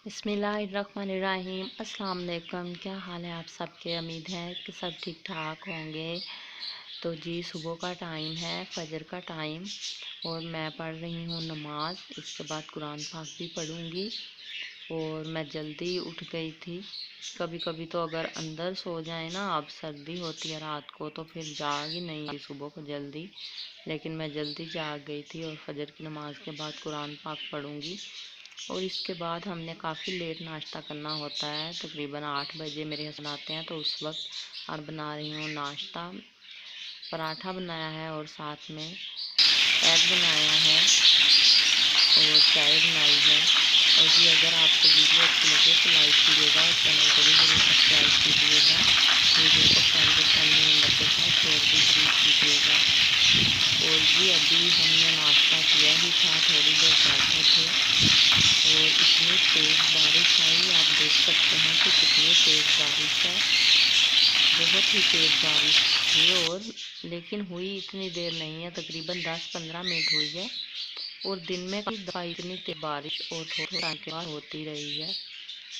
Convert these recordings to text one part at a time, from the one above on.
बिस्मिल्लाहिर्रहमानिर्रहीम। अस्सलाम वालेकुम। क्या हाल है आप सबके? उम्मीद है कि सब ठीक ठाक होंगे। तो जी सुबह का टाइम है, फजर का टाइम, और मैं पढ़ रही हूँ नमाज। इसके बाद कुरान पाक भी पढ़ूँगी। और मैं जल्दी उठ गई थी। कभी कभी तो अगर अंदर सो जाए ना, अब सर्दी होती है रात को, तो फिर जाग ही नहीं आती सुबह को जल्दी। लेकिन मैं जल्दी जाग गई थी और फजर की नमाज के बाद कुरान पाक पढ़ूँगी। और इसके बाद हमने काफ़ी लेट नाश्ता करना होता है, तकरीबन 8 बजे मेरे हस्बैंड आते हैं। तो उस वक्त और बना रही हूँ नाश्ता। पराठा बनाया है और साथ में एग बनाया है और चाय बनाई है। और जी अगर आपको वीडियो अच्छी लगे तो लाइक कीजिएगा और चैनल को भी जरूर सब्सक्राइब कीजिएगा। वीडियो को फ्रेंड और फैमिली मेम्बर के साथ शेयर भी जरूर कीजिएगा। और जी अभी हमने नाश्ता किया ही था, थोड़ी देर बैठे थे और इतनी तेज़ बारिश आई, आप देख सकते हैं कि कितनी तेज़ बारिश है। बहुत ही तेज़ बारिश थी, और लेकिन हुई इतनी देर नहीं है, तकरीबन 10-15 मिनट हुई है। और दिन में कई दफ़ा इतनी तेज़ बारिश और थोड़े टाइम के बाद होती रही है।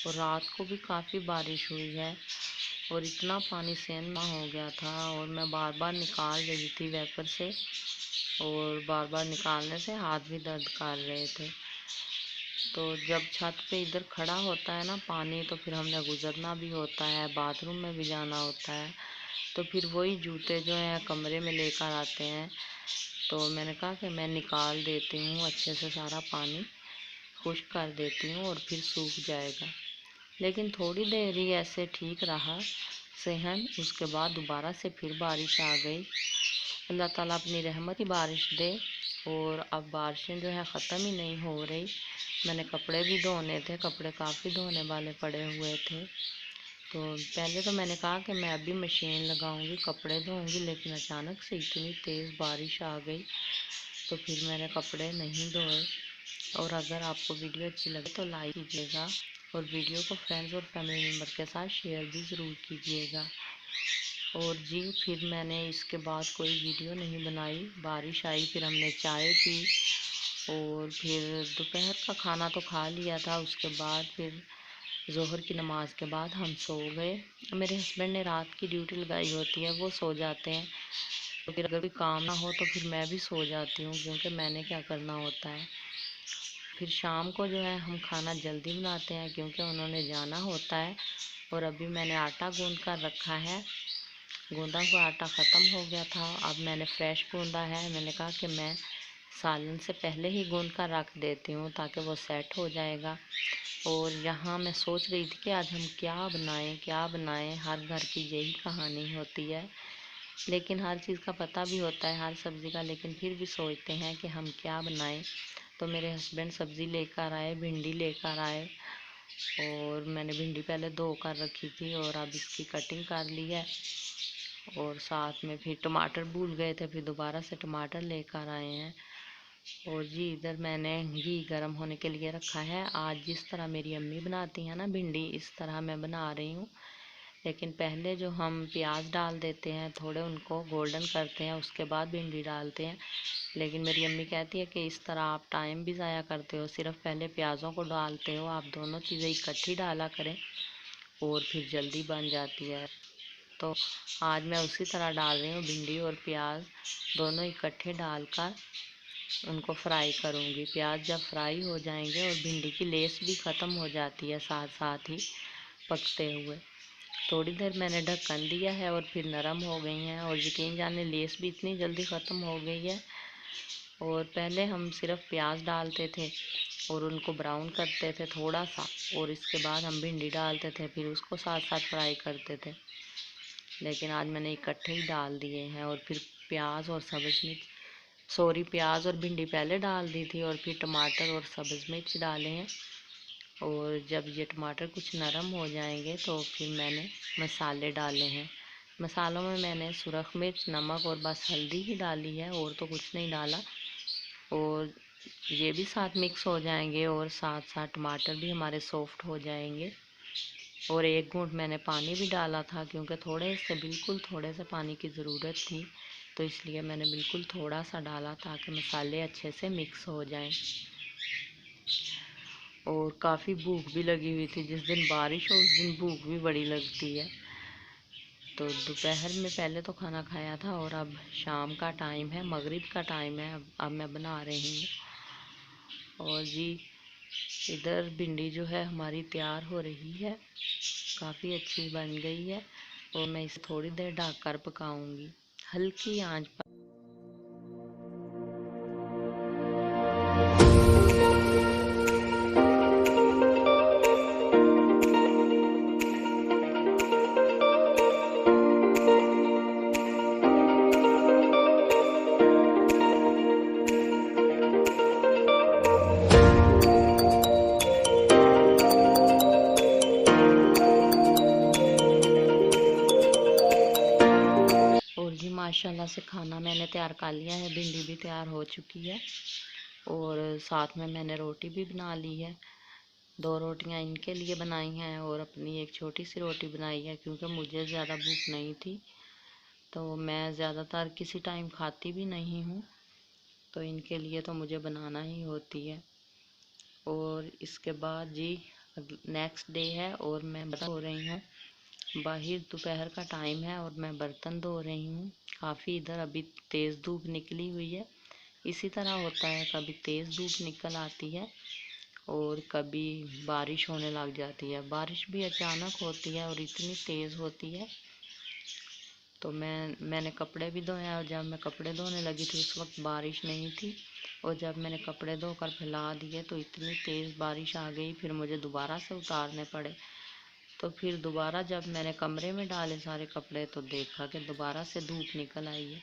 और रात को भी काफ़ी बारिश हुई है और इतना पानी सहन ना हो गया था। और मैं बार बार निकाल रही थी वेपर से, और बार बार निकालने से हाथ भी दर्द कर रहे थे। तो जब छत पे इधर खड़ा होता है ना पानी, तो फिर हमने गुज़रना भी होता है, बाथरूम में भी जाना होता है। तो फिर वही जूते जो हैं कमरे में लेकर आते हैं। तो मैंने कहा कि मैं निकाल देती हूँ, अच्छे से सारा पानी खुश्क कर देती हूँ और फिर सूख जाएगा। लेकिन थोड़ी देर ही ऐसे ठीक रहा सहन, उसके बाद दोबारा से फिर बारिश आ गई। अल्लाह ताला अपनी रहमत की बारिश दे। और अब बारिशें जो है ख़त्म ही नहीं हो रही। मैंने कपड़े भी धोने थे, कपड़े काफ़ी धोने वाले पड़े हुए थे। तो पहले तो मैंने कहा कि मैं अभी मशीन लगाऊंगी, कपड़े धोऊंगी, लेकिन अचानक से इतनी तेज़ बारिश आ गई तो फिर मैंने कपड़े नहीं धोए। और अगर आपको वीडियो अच्छी लगे तो लाइक कीजिएगा और वीडियो को फ्रेंड्स और फैमिली मेम्बर के साथ शेयर भी ज़रूर कीजिएगा। और जी फिर मैंने इसके बाद कोई वीडियो नहीं बनाई। बारिश आई, फिर हमने चाय पी और फिर दोपहर का खाना तो खा लिया था। उसके बाद फिर ज़ोहर की नमाज के बाद हम सो गए। मेरे हस्बैंड ने रात की ड्यूटी लगाई होती है, वो सो जाते हैं। तो फिर अगर कोई काम ना हो तो फिर मैं भी सो जाती हूँ, क्योंकि मैंने क्या करना होता है। फिर शाम को जो है हम खाना जल्दी बनाते हैं, क्योंकि उन्होंने जाना होता है। और अभी मैंने आटा गूँध कर रखा है, गूँधा हुआ आटा ख़त्म हो गया था, अब मैंने फ्रेश गूँधा है। मैंने कहा कि मैं सालन से पहले ही गूँध कर रख देती हूँ ताकि वो सेट हो जाएगा। और यहाँ मैं सोच रही थी कि आज हम क्या बनाएं। हर घर की यही कहानी होती है, लेकिन हर चीज़ का पता भी होता है, हर सब्ज़ी का, लेकिन फिर भी सोचते हैं कि हम क्या बनाएं। तो मेरे हस्बैंड सब्ज़ी लेकर आए, भिंडी लेकर आए, और मैंने भिंडी पहले धो कर रखी थी और अब इसकी कटिंग कर ली है। और साथ में फिर टमाटर भूल गए थे, फिर दोबारा से टमाटर लेकर आए हैं। और जी इधर मैंने घी गर्म होने के लिए रखा है। आज जिस तरह मेरी अम्मी बनाती हैं ना भिंडी, इस तरह मैं बना रही हूँ। लेकिन पहले जो हम प्याज डाल देते हैं, थोड़े उनको गोल्डन करते हैं, उसके बाद भिंडी डालते हैं। लेकिन मेरी अम्मी कहती है कि इस तरह आप टाइम भी ज़ाया करते हो, सिर्फ पहले प्याज़ों को डालते हो, आप दोनों चीज़ें इकट्ठी डाला करें और फिर जल्दी बन जाती है। तो आज मैं उसी तरह डाल रही हूँ, भिंडी और प्याज दोनों इकट्ठे डालकर उनको फ्राई करूँगी। प्याज जब फ्राई हो जाएंगे और भिंडी की लेस भी ख़त्म हो जाती है साथ साथ ही पकते हुए। थोड़ी देर मैंने ढक्कन दिया है और फिर नरम हो गई हैं, और यकीन जाने लेस भी इतनी जल्दी ख़त्म हो गई है। और पहले हम सिर्फ प्याज डालते थे और उनको ब्राउन करते थे थोड़ा सा, और इसके बाद हम भिंडी डालते थे, फिर उसको साथ साथ फ्राई करते थे। लेकिन आज मैंने इकट्ठे ही डाल दिए हैं। और फिर प्याज और सब्ज़ मिर्च, सॉरी, प्याज और भिंडी पहले डाल दी थी और फिर टमाटर और सब्ज़ मिर्च डाले हैं। और जब ये टमाटर कुछ नरम हो जाएंगे तो फिर मैंने मसाले डाले हैं। मसालों में मैंने सुरख मिर्च, नमक और बस हल्दी ही डाली है, और तो कुछ नहीं डाला। और ये भी साथ मिक्स हो जाएंगे और साथ साथ टमाटर भी हमारे सॉफ्ट हो जाएंगे। और एक घूंट मैंने पानी भी डाला था, क्योंकि बिल्कुल थोड़े से पानी की ज़रूरत थी, तो इसलिए मैंने बिल्कुल थोड़ा सा डाला ताकि मसाले अच्छे से मिक्स हो जाएं। और काफ़ी भूख भी लगी हुई थी। जिस दिन बारिश हो उस दिन भूख भी बड़ी लगती है। तो दोपहर में पहले तो खाना खाया था और अब शाम का टाइम है, मगरिब का टाइम है। अब मैं बना रही हूँ। और जी इधर भिंडी जो है हमारी तैयार हो रही है, काफ़ी अच्छी बन गई है। और मैं इसे थोड़ी देर ढक कर पकाऊंगी हल्की आंच पर। और जी माशाल्लाह से खाना मैंने तैयार कर लिया है, भिंडी भी तैयार हो चुकी है और साथ में मैंने रोटी भी बना ली है। 2 रोटियां इनके लिए बनाई हैं और अपनी एक छोटी सी रोटी बनाई है, क्योंकि मुझे ज़्यादा भूख नहीं थी। तो मैं ज़्यादातर किसी टाइम खाती भी नहीं हूँ, तो इनके लिए तो मुझे बनाना ही होती है। और इसके बाद जी नेक्स्ट डे है और मैं बर्तन धो रही हूँ। बाहर दोपहर का टाइम है और मैं बर्तन धो रही हूँ। काफ़ी इधर अभी तेज़ धूप निकली हुई है। इसी तरह होता है, कभी तेज़ धूप निकल आती है और कभी बारिश होने लग जाती है। बारिश भी अचानक होती है और इतनी तेज़ होती है। तो मैंने कपड़े भी धोए और जब मैं कपड़े धोने लगी थी उस वक्त बारिश नहीं थी। और जब मैंने कपड़े धोकर फैला दिए तो इतनी तेज़ बारिश आ गई, फिर मुझे दोबारा से उतारने पड़े। तो फिर दोबारा जब मैंने कमरे में डाले सारे कपड़े तो देखा कि दोबारा से धूप निकल आई है।